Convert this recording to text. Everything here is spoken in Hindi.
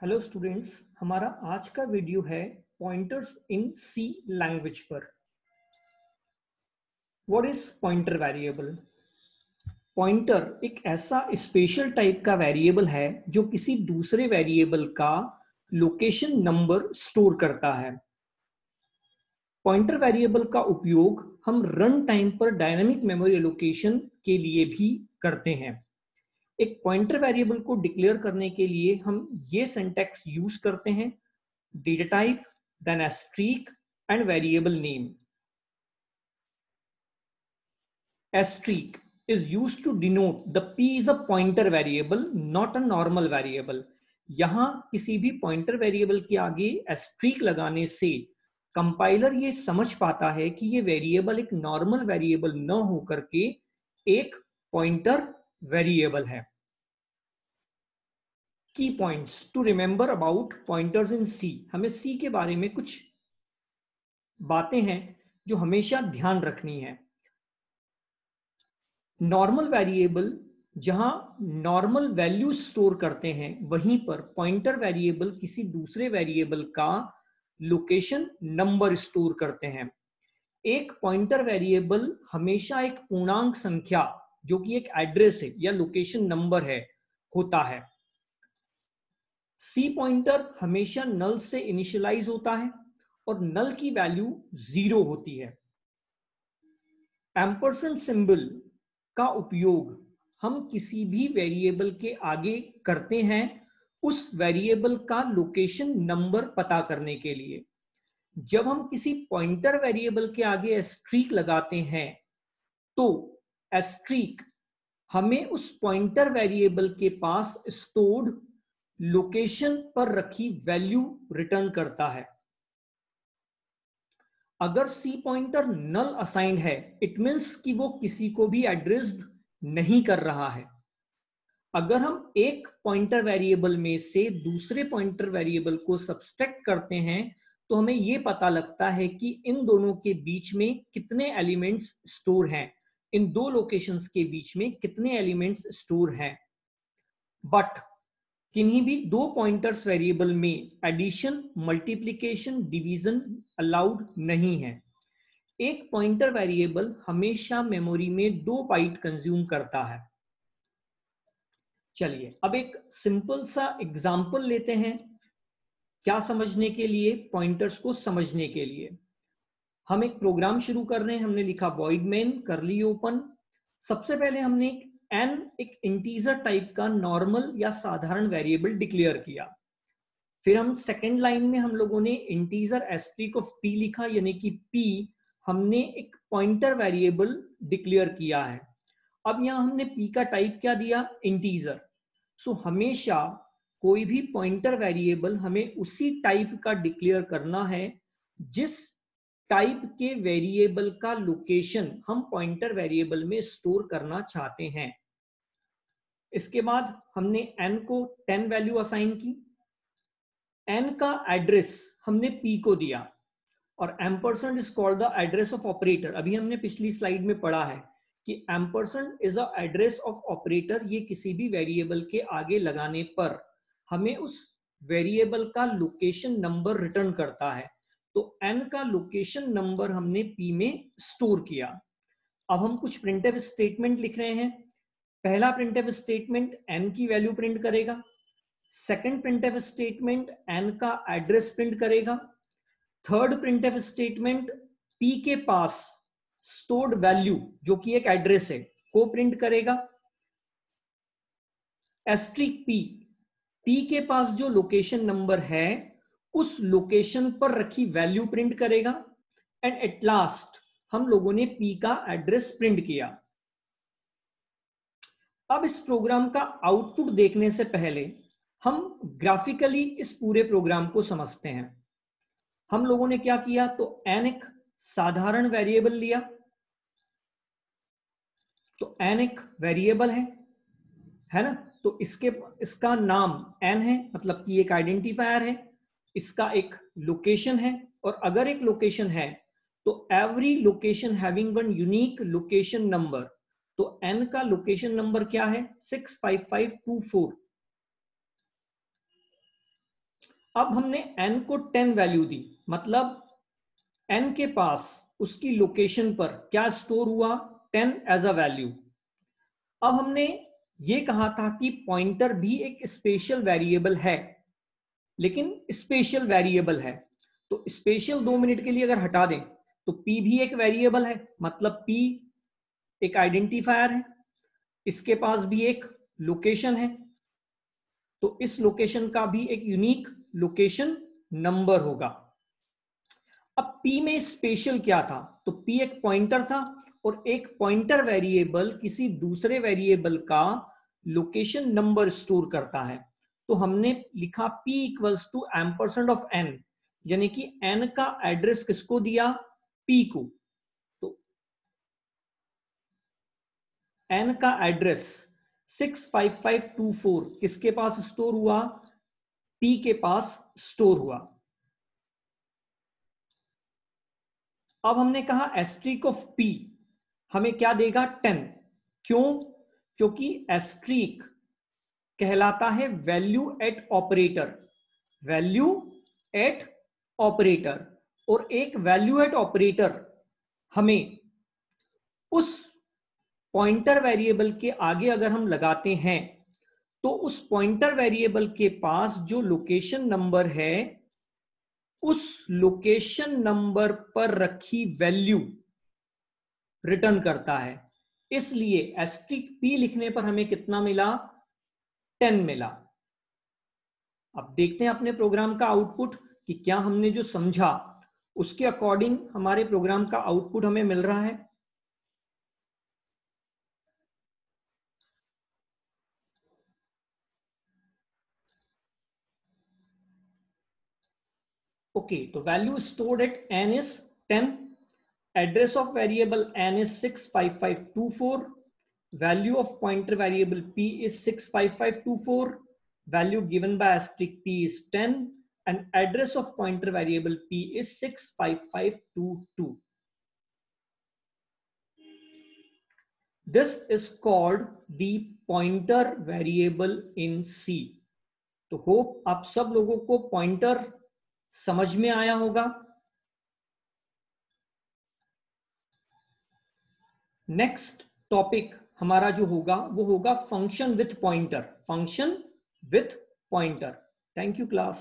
हेलो स्टूडेंट्स, हमारा आज का वीडियो है पॉइंटर्स इन सी लैंग्वेज पर। What is pointer variable? Pointer एक ऐसा स्पेशल टाइप का वेरिएबल है जो किसी दूसरे वेरिएबल का लोकेशन नंबर स्टोर करता है। पॉइंटर वेरिएबल का उपयोग हम रन टाइम पर डायनामिक मेमोरी एलोकेशन के लिए भी करते हैं। एक पॉइंटर वेरिएबल को डिक्लेयर करने के लिए हम ये सिंटैक्स यूज करते हैं: data type, then a streak and variable name. A streak is used to denote the p is a pointer variable, not a normal variable. यहां किसी भी पॉइंटर वेरिएबल के आगे एस्ट्रीक लगाने से कंपाइलर ये समझ पाता है कि ये वेरिएबल एक नॉर्मल वेरिएबल न होकर के एक पॉइंटर वेरिएबल है। Key points to remember about pointers in C. हमें सी के बारे में कुछ बातें हैं जो हमेशा ध्यान रखनी है। नॉर्मल वेरिएबल जहां नॉर्मल वैल्यू स्टोर करते हैं, वहीं पर पॉइंटर वेरिएबल किसी दूसरे वेरिएबल का लोकेशन नंबर स्टोर करते हैं। एक पॉइंटर वेरिएबल हमेशा एक पूर्णांक संख्या जो कि एक एड्रेस है या लोकेशन नंबर है होता है। सी पॉइंटर हमेशा नल से इनिशियलाइज होता है और नल की वैल्यू 0 होती है। एम्परसेंड सिंबल का उपयोग हम किसी भी वेरिएबल के आगे करते हैं उस वेरिएबल का लोकेशन नंबर पता करने के लिए। जब हम किसी पॉइंटर वेरिएबल के आगे एस्ट्रीक लगाते हैं तो एस्ट्रीक हमें उस पॉइंटर वेरिएबल के पास स्टोर्ड लोकेशन पर रखी वैल्यू रिटर्न करता है। अगर सी पॉइंटर नल असाइंड है, इट मींस कि वो किसी को भी एड्रेस्ड नहीं कर रहा है। अगर हम एक पॉइंटर वेरिएबल में से दूसरे पॉइंटर वेरिएबल को सब्सट्रैक्ट करते हैं तो हमें यह पता लगता है कि इन दोनों के बीच में कितने एलिमेंट्स स्टोर हैं, इन दो लोकेशंस के बीच में कितने एलिमेंट्स स्टोर हैं। बट किन्हीं भी दो पॉइंटर्स वेरिएबल में एडिशन, मल्टीप्लिकेशन, डिवीजन अलाउड नहीं है। एक पॉइंटर वेरिएबल हमेशा मेमोरी में 2 बाइट कंज्यूम करता है। चलिए अब एक सिंपल सा एग्जांपल लेते हैं, क्या समझने के लिए, पॉइंटर्स को समझने के लिए। हम एक प्रोग्राम शुरू कर रहे हैं। हमने लिखा void main करली ओपन। सबसे पहले हमने एक इंटीजर टाइप का नॉर्मल या साधारण वेरिएबल डिक्लेयर किया। फिर हम सेकेंड लाइन में हम लोगों ने इंटीजर एस्ट्रिक ऑफ p लिखा, यानी कि p हमने एक पॉइंटर वेरिएबल डिक्लेयर किया है। अब यहां हमने p का टाइप क्या दिया? इंटीजर। सो हमेशा कोई भी पॉइंटर वेरिएबल हमें उसी टाइप का डिक्लेयर करना है जिस टाइप के वेरिएबल का लोकेशन हम पॉइंटर वेरिएबल में स्टोर करना चाहते हैं। इसके बाद हमने n को 10 वैल्यू असाइन की। n का एड्रेस हमने p को दिया और ampersand is called the address of operator. अभी हमने पिछली स्लाइड में पढ़ा है कि ampersand is the address of operator. ये किसी भी वेरिएबल के आगे लगाने पर हमें उस वेरिएबल का लोकेशन नंबर रिटर्न करता है। तो n का लोकेशन नंबर हमने p में स्टोर किया। अब हम कुछ प्रिंटफ स्टेटमेंट लिख रहे हैं। पहला प्रिंटफ स्टेटमेंट n की वैल्यू प्रिंट करेगा। सेकंड प्रिंटफ स्टेटमेंट n का एड्रेस प्रिंट करेगा। थर्ड प्रिंटफ स्टेटमेंट p के पास स्टोर्ड वैल्यू जो कि एक एड्रेस है को प्रिंट करेगा। एस्ट्रिक p के पास जो लोकेशन नंबर है उस लोकेशन पर रखी वैल्यू प्रिंट करेगा। एंड एट लास्ट हम लोगों ने p का एड्रेस प्रिंट किया। अब इस प्रोग्राम का आउटपुट देखने से पहले हम ग्राफिकली इस पूरे प्रोग्राम को समझते हैं। हम लोगों ने क्या किया, तो n एक साधारण वेरिएबल लिया। तो n एक वेरिएबल है ना, तो इसका नाम n है, मतलब कि एक आइडेंटिफायर है। इसका एक लोकेशन है, और अगर एक लोकेशन है तो every location having one unique location number. तो n का लोकेशन नंबर क्या है? 65524। अब हमने n को 10 वैल्यू दी, मतलब n के पास उसकी लोकेशन पर क्या स्टोर हुआ, 10 एज अ वैल्यू। अब हमने ये कहा था कि पॉइंटर भी एक स्पेशल वेरिएबल है, लेकिन स्पेशल वेरिएबल है, तो स्पेशल 2 मिनट के लिए अगर हटा दें तो p भी एक वेरिएबल है, मतलब p एक आइडेंटिफायर है, इसके पास भी एक लोकेशन है, तो इस लोकेशन का भी एक यूनिक लोकेशन नंबर होगा। अब p में स्पेशल क्या था, तो p एक पॉइंटर था और एक पॉइंटर वेरिएबल किसी दूसरे वेरिएबल का लोकेशन नंबर स्टोर करता है, तो हमने लिखा p equals to ampersand of n, यानी कि n का एड्रेस किसको दिया, p को, तो n का एड्रेस 65524 किसके पास स्टोर हुआ, p के पास स्टोर हुआ। अब हमने कहा एस्ट्रिक ऑफ p हमें क्या देगा, 10, क्यों, क्योंकि एस्ट्रिक कहलाता है value at operator, value at operator, और एक वैल्यू एट ऑपरेटर हमें उस पॉइंटर वेरिएबल के आगे अगर हम लगाते हैं तो उस पॉइंटर वेरिएबल के पास जो लोकेशन नंबर है उस लोकेशन नंबर पर रखी वैल्यू रिटर्न करता है। इसलिए एस्ट्रिक p लिखने पर हमें कितना मिला, 10 मिला। अब देखते हैं अपने प्रोग्राम का आउटपुट कि क्या हमने जो समझा उसके अकॉर्डिंग हमारे प्रोग्राम का आउटपुट हमें मिल रहा है। ओके, तो value stored at n is 10, address of variable n is 65524, value of pointer variable p is 65524, value given by asterisk p is 10, and address of pointer variable p is 65522. This is called the pointer variable in C. तो होप आप सब लोगों को पॉइंटर समझ में आया होगा। नेक्स्ट टॉपिक हमारा जो होगा वो होगा function with pointer, function with pointer. Thank you class.